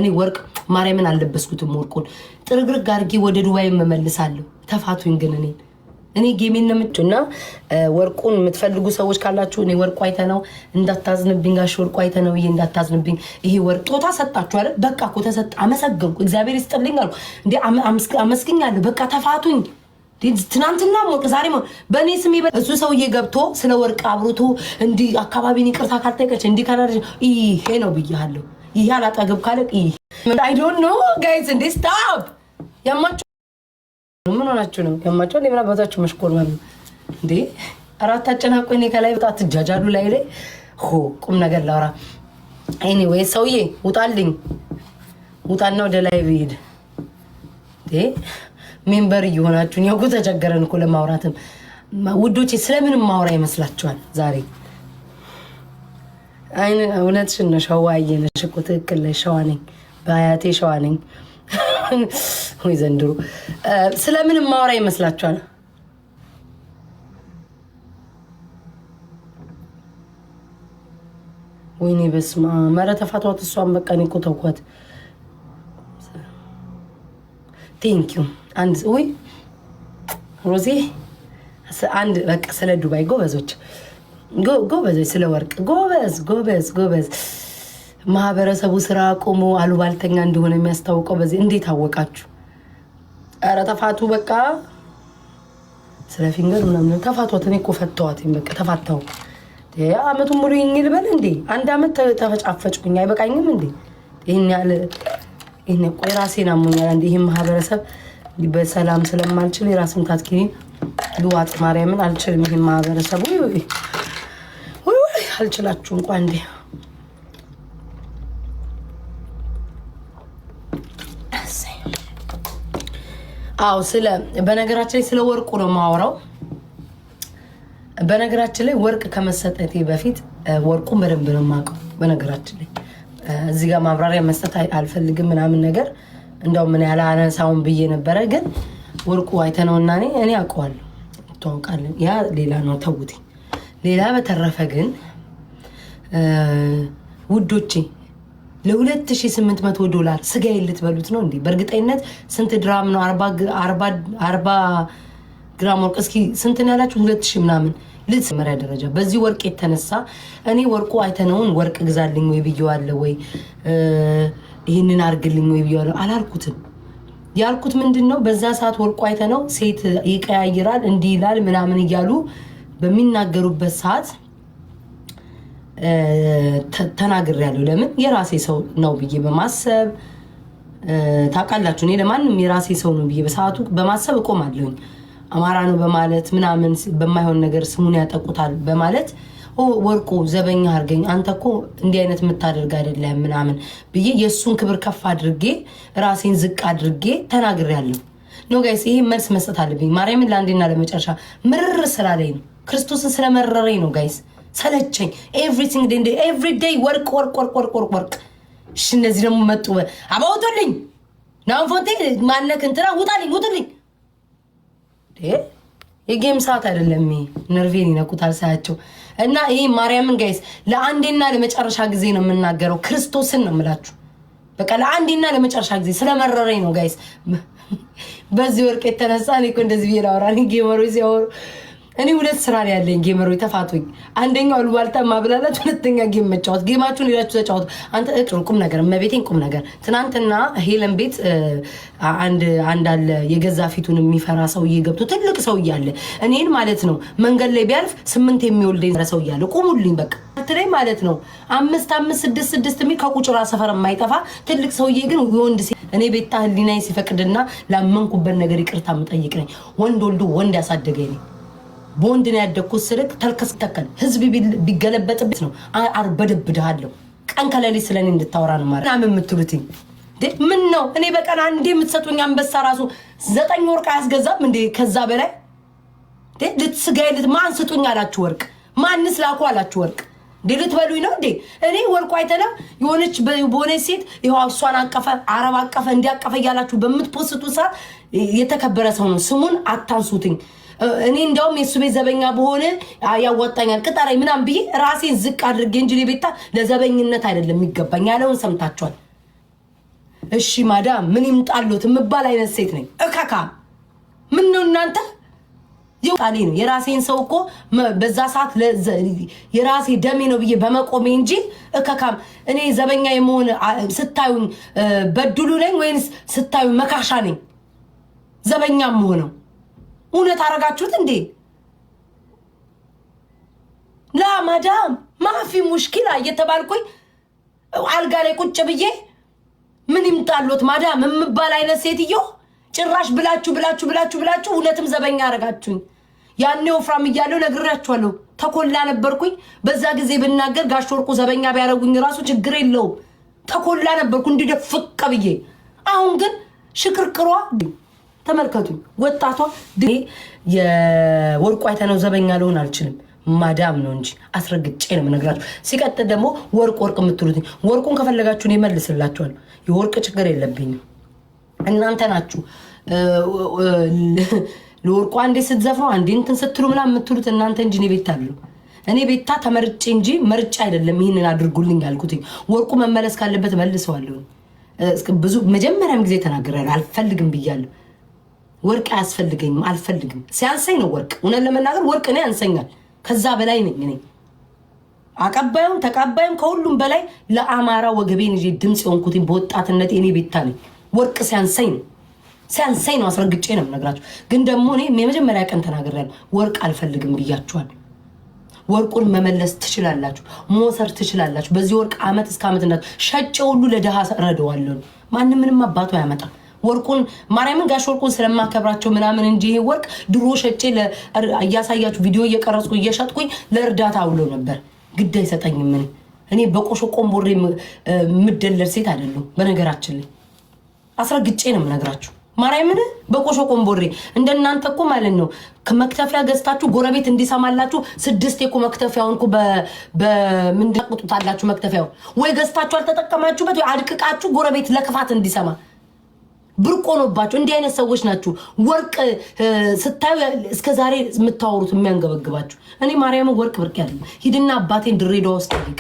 እኔ ወርቅ ማርያምን አልለበስኩትም ወርቁን ጥርግርግ አድርጌ ወደ ዱባይ መመልሳለሁ ተፋቱኝ ግን እኔ ጌሜን ነምጭና ወርቁን የምትፈልጉ ሰዎች ካላችሁ እኔ ወርቁ አይተነው እንዳታዝንብኝ ጋሽ ወርቁ አይተነው ይሄ እንዳታዝንብኝ ይሄ ወርቅ ጦታ ሰጣችሁ አይደል በቃ እኮ ተሰጣ አመሰግንኩ እግዚአብሔር ይስጥልኝ አልኩ እንዴ አመስግኛለሁ በቃ ተፋቱኝ ትናንትና ወርቅ ዛሬ በእኔ ስም እሱ ሰውዬ ገብቶ ስለ ወርቅ አብሮቶ እንዲ አካባቢን ይቅርታ ካልጠየቀች እንዲ ካላደረች ይሄ ነው ብያለሁ ይሄ አላጠገብ ካለ ይሄ I don't know guys and this stop ያማችሁ ምን ሆናችሁ ነው ያማችሁ ለምን አባታችሁ መሽኮር ማለት እንዴ አራት አጨናቆይ እኔ ከላይ ወጣት ጃጃሉ ላይ ቁም ነገር ላውራ anyway ሰውዬ ውጣልኝ ውጣና ወደ ላይ ቢሄድ እንዴ ሜምበር ይሆናችሁ ነው ተቸገረን እኮ ለማውራትም ውዶቼ ስለምን ማውራ ይመስላችኋል ዛሬ አይነ እውነትሽ ነው ሸዋዬ ነሽ እኮ ትክክል ነሽ ሸዋ ነኝ ባያቴ ሸዋ ነኝ ወይ ዘንድሮ ስለምን ማውራ ይመስላችኋል ወይኔ በስማ ማራ ተፋቷት እሷን በቃ እኔ እኮ ተውኳት thank you አንድ ወይ ሮዚ አንድ በቃ ስለ ዱባይ ጎበዞች ጎበዞች ስለ ወርቅ ጎበዝ ማህበረሰቡ ስራ ቆሞ አሉባልተኛ እንደሆነ የሚያስታውቀው በዚህ እንዴት አወቃችሁ ኧረ ተፋቱ በቃ ስለ ፊንገር ምናምን ተፋቷት እኔ እኮ ፈተዋት በቃ ተፋታው አመቱን ሙሉ ይልበል እንዴ አንድ አመት ተፈጫፈጭኩኝ አይበቃኝም እንዴ ይሄን ያለ እኔ ቆይ ራሴን አሞኛል እንዴ ይሄ ማህበረሰብ በሰላም ስለማልችል የራስን ታትኪኒ ልዋጥ ማርያምን አልችልም ይሄ ማህበረሰቡ ወይ አልችላችሁ እንኳን እንዴ አው ስለ በነገራችን ላይ ስለ ወርቁ ነው ማወራው በነገራችን ላይ ወርቅ ከመሰጠቴ በፊት ወርቁን በደንብ ነው ማቀው በነገራችን ላይ እዚህ ጋር ማብራሪያ መስጠት አልፈልግም ምናምን ነገር እንደው ምን ያለ አነሳውን ብዬ ነበር ግን ወርቁ አይተነውና እኔ አውቀዋለሁ ተዋውቃለን ያ ሌላ ነው ተውቲ ሌላ በተረፈ ግን ውዶቼ ለ$2800 ስጋ ልትበሉት ነው እንዴ በእርግጠኝነት ስንት ድራም ነው 40 ግራም ወርቅ እስኪ ስንት ነው ያላችሁ 2000 ምናምን ለሰመሪያ ደረጃ በዚህ ወርቅ የተነሳ እኔ ወርቁ አይተነውን ወርቅ ግዛልኝ ወይ ብየዋለሁ ወይ ይሄንን አርግልኝ ወይ ብየዋለሁ አላልኩትም ያልኩት ምንድነው በዛ ሰዓት ወርቁ አይተነው ሴት ይቀያይራል እንዲ ይላል ምናምን ይያሉ በሚናገሩበት ሰዓት ተናግሬያለሁ ለምን የራሴ ሰው ነው ብዬ በማሰብ ታውቃላችሁ እኔ ለማንም የራሴ ሰው ነው ብዬ በሰዓቱ በማሰብ እቆማለሁኝ አማራ ነው በማለት ምናምን በማይሆን ነገር ስሙን ያጠቁታል በማለት ወርቁ ዘበኛ አርገኝ አንተኮ እንዲህ አይነት የምታደርግ አይደለም ምናምን ብዬ የሱን ክብር ከፍ አድርጌ ራሴን ዝቅ አድርጌ ተናግሬያለሁ ኖ ጋይስ ይሄ መልስ መስጠት አለብኝ ማርያምን ላንዴና ለመጨረሻ ምርር ስላለኝ ነው ክርስቶስን ስለመረረኝ ነው ጋይስ ሰለቸኝ every day ወርቅ እሺ እነዚህ ደግሞ መጡ አባውጡልኝ ናው ፎንቴ ማነክ እንትና ውጣልኝ የጌም ሰዓት አይደለም ነርቬን ይነኩታል ሳያቸው እና ይሄ ማርያምን ጋይስ ለአንዴና ለመጨረሻ ጊዜ ነው የምናገረው ክርስቶስን ነው የምላችሁ በቃ ለአንዴና ለመጨረሻ ጊዜ ስለመረረኝ ነው ጋይስ በዚህ ወርቅ የተነሳ እኔ እኮ እንደዚህ ቢላውራኒ ጌመሮች ሲያወሩ እኔ ሁለት ስራ ላይ ያለኝ ጌመሮች ተፋቱኝ አንደኛው አሉባልታ ማብላላት ሁለተኛ ጌም መጫወት ጌማችሁን ሄዳችሁ ተጫወቱ አንተ ቁም ነገር መቤቴን ቁም ነገር ትናንትና ሄለን ቤት አንድ አለ የገዛ ፊቱን የሚፈራ ሰው እየገብቶ ትልቅ ሰው እያለ እኔን ማለት ነው መንገድ ላይ ቢያልፍ 8 የሚወልደኝ ሰው እያለ ቁሙልኝ በቃ ትሬ ማለት ነው 5 5 6 6 ሚ ከቁጭራ ሰፈር የማይጠፋ ትልቅ ሰውዬ ግን ወንድ እኔ ቤታ ህሊናዬ ሲፈቅድና ላመንኩበት ነገር ይቅርታ መጠየቅ ነኝ ወንድ ወልዶ ወንድ ያሳደገኝ ቦንድ ነው ያደኩት ስልክ ተልከስተከል ህዝብ ቢገለበጥበት ነው አርበደብዳለሁ ቀን ከሌሊት ስለኔ እንድታወራ ነው ማለት ነው የምትሉትኝ ምን ነው እኔ በቀን አንዴ የምትሰጡኝ አንበሳ ራሱ 9 ወርቅ አያስገዛም እንዴ ከዛ በላይ ልትስጋይልት ማን ስጡኝ አላችሁ ወርቅ ማንስ ላኩ አላችሁ ወርቅ ልትበሉኝ ነው እንዴ እኔ ወርቁ አይተና የሆነች በቦኔ ሴት ይሄው እሷን አቀፈ አረብ አቀፈ እንዲያቀፈ ያላችሁ በምትፖስቱ ሰዓት የተከበረ ሰው ነው ስሙን አታንሱትኝ እኔ እንደውም የሱ ቤት ዘበኛ በሆነ ያዋጣኛል ቅጣራይ ምናም ብዬ ራሴን ዝቅ አድርጌ እንጂ ለቤታ ለዘበኝነት አይደለም የሚገባኝ ያለውን ሰምታችኋል እሺ ማዳም ምን ይምጣሉት የምባል አይነት ሴት ነኝ። እካካ ምን ነው እናንተ ይውጣሊ ነው የራሴን ሰው እኮ በዛ ሰዓት የራሴ ደሜ ነው ብዬ በመቆሜ እንጂ እካካም እኔ ዘበኛ የመሆን ስታዩኝ በድሉ ነኝ ወይስ ስታዩኝ መካሻ ነኝ? ዘበኛም ሆነው እውነት አረጋችሁት እንዴ? ላ ማዳም ማፊ ሙሽኪላ እየተባልኩኝ አልጋ ላይ ቁጭ ብዬ ምን ይምጣሉት ማዳም የምባል አይነት ሴትዮ ጭራሽ ብላችሁ እውነትም ዘበኛ አረጋችሁኝ። ያኔ ወፍራም እያለሁ ነግራችኋለሁ ተኮላ ነበርኩኝ። በዛ ጊዜ ብናገር ጋሽ ወርቁ ዘበኛ ቢያረጉኝ ራሱ ችግር የለውም። ተኮላ ነበርኩ እንዲደፍቅ ብዬ። አሁን ግን ሽክርክሯ ተመልከቱ። ወጣቷ የወርቁ አይተነው ዘበኛ ልሆን አልችልም ማዳም ነው እንጂ አስረግጬ ነው የምነግራችሁ። ሲቀጥል ደግሞ ወርቅ የምትሉት ወርቁን ከፈለጋችሁ እኔ እመልስላችኋለሁ። የወርቅ ችግር የለብኝም። እናንተ ናችሁ ለወርቁ አንዴ ስትዘፍኑ አንዴ እንትን ስትሉ ምናምን የምትሉት እናንተ እንጂ እኔ ቤታ አለው። እኔ ቤታ ተመርጬ እንጂ መርጬ አይደለም ይሄንን አድርጉልኝ ያልኩት። ወርቁ መመለስ ካለበት መልሰዋለሁ። ብዙ መጀመሪያም ጊዜ ተናግሬያለሁ። አልፈልግም ብያለሁ። ወርቅ አያስፈልገኝም፣ አልፈልግም። ሲያንሰኝ ነው ወርቅ። እውነት ለመናገር ወርቅ እኔ ያንሰኛል። ከዛ በላይ ነኝ እኔ አቀባዩም ተቀባዩም ከሁሉም በላይ ለአማራ ወገቤን እንጂ ድምጽ የሆንኩትኝ በወጣትነት እኔ ቤታ ነኝ። ወርቅ ሲያንሰኝ ነው አስረግጬ ነው የምነግራችሁ። ግን ደግሞ እኔ የመጀመሪያ ቀን ተናግሬያለሁ። ወርቅ አልፈልግም ብያችኋል። ወርቁን መመለስ ትችላላችሁ፣ መውሰድ ትችላላችሁ። በዚህ ወርቅ አመት እስከ አመት እናት ሸጬ ሁሉ ለደሃ ረደዋለሁ። ማንም ምንም አባቱ ያመጣል። ወርቁን ማርያምን ጋሽ ወርቁን ስለማከብራቸው ምናምን እንጂ ይሄ ወርቅ ድሮ ሸጬ እያሳያችሁ ቪዲዮ እየቀረጽኩ እየሸጥኩኝ ለእርዳታ አውሎ ነበር። ግድ አይሰጠኝም። እኔ በቆሾ ቆምቦሬ ምደለር ሴት አይደለሁ። በነገራችን ላይ አስረግጬ ነው የምነግራችሁ። ማርያምን በቆሾ ቆምቦሬ እንደናንተ እኮ ማለት ነው ከመክተፊያ ገዝታችሁ ጎረቤት እንዲሰማላችሁ 6 እኮ መክተፊያውን እኮ በምንድን አቁጡታላችሁ። መክተፊያው ወይ ገዝታችሁ አልተጠቀማችሁበት ወይ አድቅቃችሁ ጎረቤት ለክፋት እንዲሰማ ብርቅ ሆኖባችሁ እንዲህ አይነት ሰዎች ናችሁ። ወርቅ ስታዩ እስከዛሬ የምታወሩት የሚያንገበግባችሁ። እኔ ማርያምን ወርቅ ብርቅ ያለ ሂድና አባቴን ድሬዳዋ ውስጥ ጠይቅ፣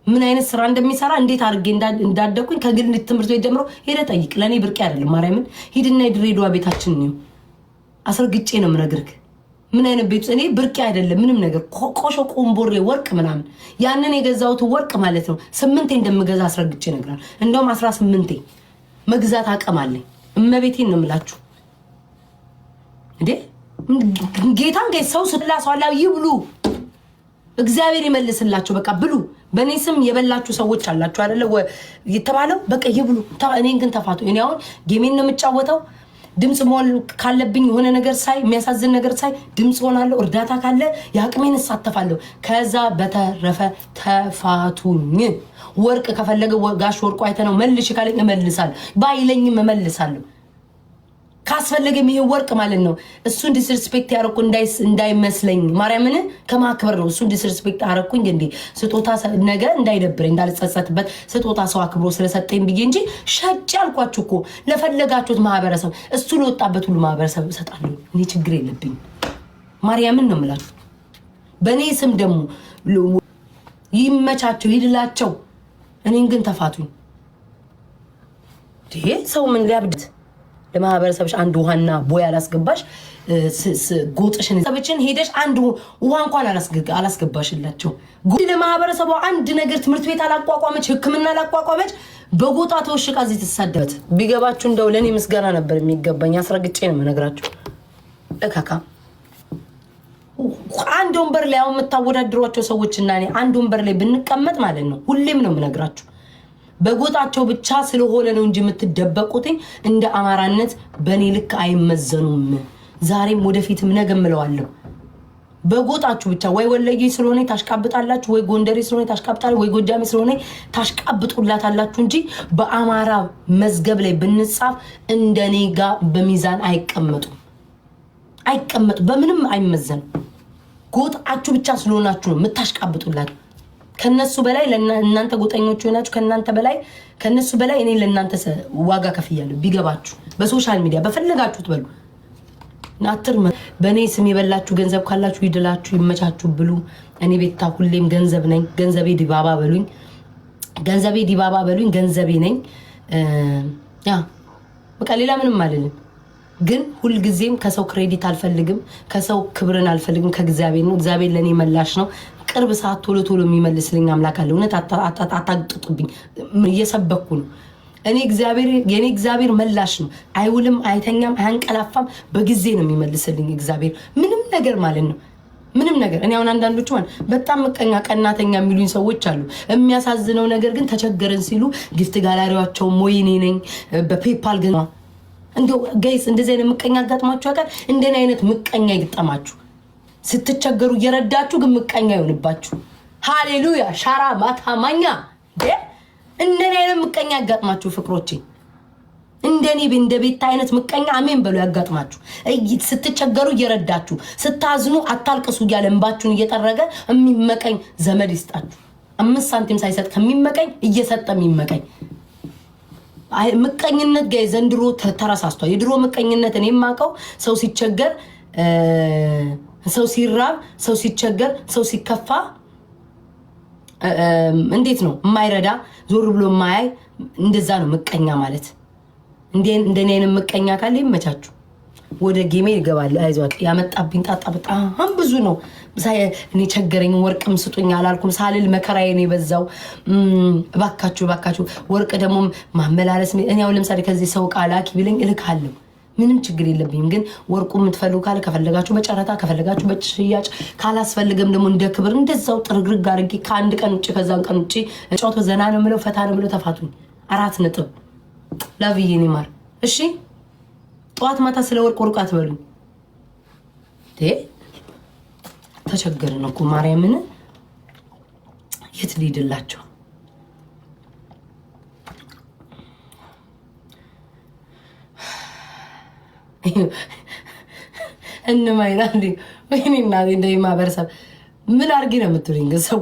ምን አይነት ስራ እንደሚሰራ እንዴት አድርጌ እንዳደኩኝ ከግል ትምህርት ቤት ጀምሮ ሄደ ጠይቅ። ለእኔ ብርቅ አይደለም። ማርያምን ሂድና የድሬዳዋ ቤታችን ነው። አስረግጬ ነው የምነግርህ ምን አይነት ቤት እኔ ብርቅ አይደለም ምንም ነገር። ቆሾ ቆምቦሬ ወርቅ ምናምን ያንን የገዛሁት ወርቅ ማለት ነው 8 እንደምገዛ አስረግጬ ነግራል። እንደውም 18 መግዛት አቅም አለኝ። እመቤቴን ነው የምላችሁ እንዴ ጌታን ሰው ስላሰዋላ ይብሉ፣ እግዚአብሔር ይመልስላችሁ። በቃ ብሉ። በእኔ ስም የበላችሁ ሰዎች አላችሁ አይደለ የተባለው በቃ ይብሉ። እኔን ግን ተፋቱ። እኔ አሁን ጌሜን ነው የምጫወተው። ድምጽ መሆን ካለብኝ የሆነ ነገር ሳይ የሚያሳዝን ነገር ሳይ ድምጽ ሆናለሁ። እርዳታ ካለ የአቅሜን እሳተፋለሁ። ከዛ በተረፈ ተፋቱኝ። ወርቅ ከፈለገ ጋሽ ወርቁ አይተነው መልሽ ካለኝ እመልሳለሁ፣ ባይለኝም እመልሳለሁ። ካስፈለገም ይሄ ወርቅ ማለት ነው እሱን ዲስሪስፔክት ያረኩ እንዳይመስለኝ ማርያምን ከማክበር ነው። እሱን ዲስሪስፔክት አረኩኝ እንዴ ስጦታ ነገ እንዳይደብረኝ እንዳልጸጸትበት ስጦታ ሰው አክብሮ ስለሰጠኝ ብዬ እንጂ ሸጭ ያልኳችሁ እኮ ለፈለጋችሁት ማህበረሰብ እሱ ለወጣበት ሁሉ ማህበረሰብ እሰጣለሁ። እኔ ችግር የለብኝ። ማርያምን ነው የምላችሁ። በእኔ ስም ደግሞ ይመቻቸው ይድላቸው። እኔን ግን ተፋቱኝ። ይሄ ሰው ምን ሊያብድ ለማህበረሰብሽ አንድ ውሃና ቦይ አላስገባሽ ጎጥሽን ሰብችን ሄደሽ አንድ ውሃ እንኳን አላስገባሽላቸው። ጎጥ ለማህበረሰቡ አንድ ነገር ትምህርት ቤት አላቋቋመች፣ ሕክምና አላቋቋመች። በጎጣ ተወሽቃ እዚህ ተሳደበት ቢገባችሁ እንደው ለኔ ምስጋና ነበር የሚገባኝ። አስረግጬ ነው የምነግራችሁ። እካካ አንድ ወንበር ላይ አሁን የምታወዳድሯቸው ሰዎችና እኔ አንድ ወንበር ላይ ብንቀመጥ ማለት ነው ሁሌም ነው የምነግራችሁ በጎጣቸው ብቻ ስለሆነ ነው እንጂ የምትደበቁት እንደ አማራነት በኔ ልክ አይመዘኑም። ዛሬም ወደፊትም ነገም እለዋለሁ። በጎጣችሁ ብቻ ወይ ወለጌ ስለሆነ ታሽቃብጣላችሁ፣ ወይ ጎንደሬ ስለሆነ ታሽቃብጣላችሁ፣ ወይ ጎጃሜ ስለሆነ ታሽቃብጡላታላችሁ እንጂ በአማራ መዝገብ ላይ ብንጻፍ እንደኔ ጋር በሚዛን አይቀመጡ፣ በምንም አይመዘኑ። ጎጣችሁ ብቻ ስለሆናችሁ ነው የምታሽቃብጡላችሁ። ከነሱ በላይ ለእናንተ ጎጠኞች ሆናችሁ ከነሱ በላይ እኔ ለእናንተ ዋጋ ከፍያለሁ። ቢገባችሁ በሶሻል ሚዲያ በፈለጋችሁት በሉ። ናትር በእኔ ስም የበላችሁ ገንዘብ ካላችሁ ይድላችሁ፣ ይመቻችሁ፣ ብሉ። እኔ ቤታ ሁሌም ገንዘብ ነኝ። ገንዘቤ ዲባባ በሉኝ፣ ገንዘቤ ነኝ። ያ በቃ ሌላ ምንም አልልም። ግን ሁልጊዜም ከሰው ክሬዲት አልፈልግም፣ ከሰው ክብርን አልፈልግም። ከእግዚአብሔር ነው። እግዚአብሔር ለኔ መላሽ ነው። ቅርብ ሰዓት ቶሎ ቶሎ የሚመልስልኝ አምላክ አለ። እውነት አታግጡብኝ። እየሰበኩ ነው። የኔ እግዚአብሔር መላሽ ነው። አይውልም፣ አይተኛም፣ አያንቀላፋም። በጊዜ ነው የሚመልስልኝ እግዚአብሔር። ምንም ነገር ማለት ነው። ምንም ነገር እኔ አሁን አንዳንዶቹ በጣም ምቀኛ ቀናተኛ የሚሉኝ ሰዎች አሉ። የሚያሳዝነው ነገር ግን ተቸገረን ሲሉ ጊፍት ጋላሪያቸው ሞይኔ ነኝ በፔፓል ግን እንደው ጋይስ እንደዚህ አይነት ምቀኛ አጋጥማችሁ ያውቃል? እንደኔ አይነት ምቀኛ ይግጠማችሁ። ስትቸገሩ እየረዳችሁ ግን ምቀኛ ይሆንባችሁ። ሃሌሉያ ሻራ ማታማኛ እንደኔ አይነት ምቀኛ ያጋጥማችሁ ፍቅሮቼ። እንደኔ እንደ ቤት አይነት ምቀኛ አሜን በሉ ያጋጥማችሁ። ስትቸገሩ እየረዳችሁ ስታዝኑ አታልቅሱ እያለ እንባችሁን እየጠረገ የሚመቀኝ ዘመድ ይስጣችሁ። 5 ሳንቲም ሳይሰጥ ከሚመቀኝ እየሰጠ የሚመቀኝ ምቀኝነት ጋር ዘንድሮ ተረሳስቷል። የድሮ ምቀኝነት እኔ የማውቀው ሰው ሲቸገር፣ ሰው ሲራብ፣ ሰው ሲቸገር፣ ሰው ሲከፋ እንዴት ነው የማይረዳ ዞር ብሎ የማያይ እንደዛ ነው ምቀኛ ማለት። እንደኔ አይነት ምቀኛ ካለ ይመቻችሁ። ወደ ጌሜ ይገባል። አይዟችሁ። ያመጣብኝ ጣጣ በጣም ብዙ ነው። እኔ ቸገረኝ ወርቅም ስጡኝ አላልኩም ሳልል መከራዬ ነው የበዛው። እባካችሁ ወርቅ ደግሞ ማመላለስ እኔ አሁን ለምሳሌ ከዚህ ሰው ቃላኪ ቢለኝ እልካለሁ። ምንም ችግር የለብኝም። ግን ወርቁ የምትፈልጉ ካለ ከፈለጋችሁ በጨረታ ከፈለጋችሁ በሽያጭ ካላስፈልገም ደግሞ እንደ ክብር እንደዛው ጥርግርግ አድርጌ ከአንድ ቀን ውጭ ከዛን ቀን ውጭ እጫወት ዘና ነው የምለው ፈታ ነው የምለው። ተፋቱኝ 4 ነጥብ ላቪዬ እኔ ማር። እሺ ጠዋት ማታ ስለ ወርቅ አትበሉኝ። ተቸገርን እኮ ማርያምን። የት ልሂድላቸው? እንማይና ወይኔ እናቴ እንደዚህ ማህበረሰብ ምን አድርጌ ነው የምትሉኝ ግን ሰው